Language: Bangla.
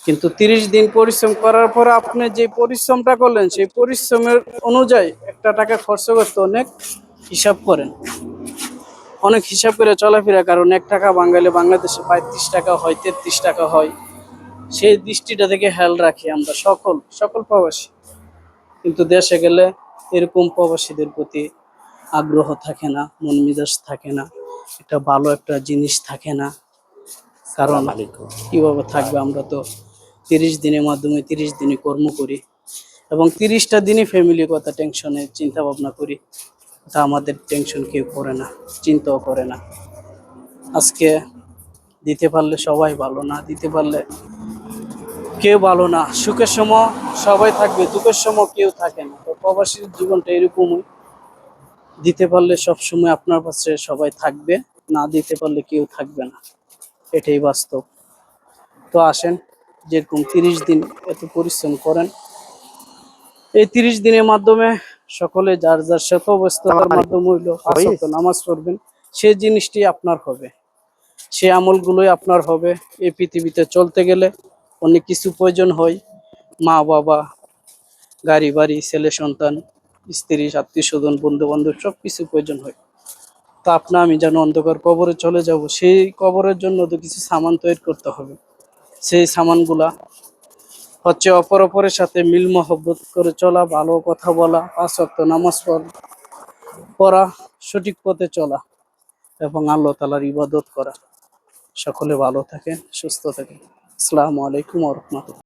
কিন্তু 30 দিন পরিশ্রম করার পর আপনি যে পরিশ্রমটা করলেন সেই পরিশ্রমের অনুযায়ী একটা টাকা খরচ করতে অনেক হিসাব করেন, অনেক হিসাব করে চলাফেরা, কারণ 1 টাকা বাঙালি বাংলাদেশে 35 টাকা হয়, 33 টাকা হয়। সেই দৃষ্টিটা থেকে খেয়াল রাখি আমরা সকল সকল প্রবাসী। কিন্তু দেশে গেলে এরকম প্রবাসীদের প্রতি আগ্রহ থাকে না, মন মেজাজ থাকে না, একটা ভালো একটা জিনিস থাকে না। কারণ কিভাবে থাকবে, আমরা তো 30 দিনের মাধ্যমে 30 দিনই কর্ম করি এবং 30টা দিনই ফ্যামিলির কথা টেনশনে চিন্তা ভাবনা করি। তা আমাদের টেনশন কেউ করে না, চিন্তাও করে না। আজকে দিতে পারলে সবাই ভালো, না দিতে পারলে কেউ ভালো না। সুখের সময় সবাই থাকবে, দুঃখের সময় কেউ থাকে না। তো প্রবাসীর জীবনটা এরকমই, দিতে পারলে সবসময় আপনার পাশে সবাই থাকবে, না দিতে পারলে কেউ থাকবে না, এটাই বাস্তব। তো আসেন, যেরকম 30 দিন এত পরিশ্রম করেন, এই 30 দিনের মাধ্যমে সকলে যার যার শত ব্যস্ততার মাধ্যমে হইলো 5 ওয়াক্ত নামাজ পড়বেন, সেই জিনিসটি আপনার হবে, সেই আমলগুলোই আপনার হবে। এই পৃথিবীতে চলতে গেলে অনেক কিছু প্রয়োজন হয়, মা বাবা, গাড়ি বাড়ি, ছেলে সন্তান, স্ত্রী, আত্মীয় স্বজন, বন্ধু বান্ধব, সবকিছু প্রয়োজন হয়। তো আপনি আমি যেন অন্ধকার কবরে চলে যাব, সেই কবরের জন্য তো কিছু সামান তৈরি করতে হবে। সেই সামানগুলা হচ্ছে অপরের সাথে মিল মহব্বত করে চলা, ভালো কথা বলা, 5 ওয়াক্ত নামাজ পড়া, সঠিক পথে চলা এবং আল্লাহ তাআলার ইবাদত করা। সকলে ভালো থাকেন, সুস্থ থাকেন। আসসালামু আলাইকুম ওয়া রাহমাতুল্লাহ।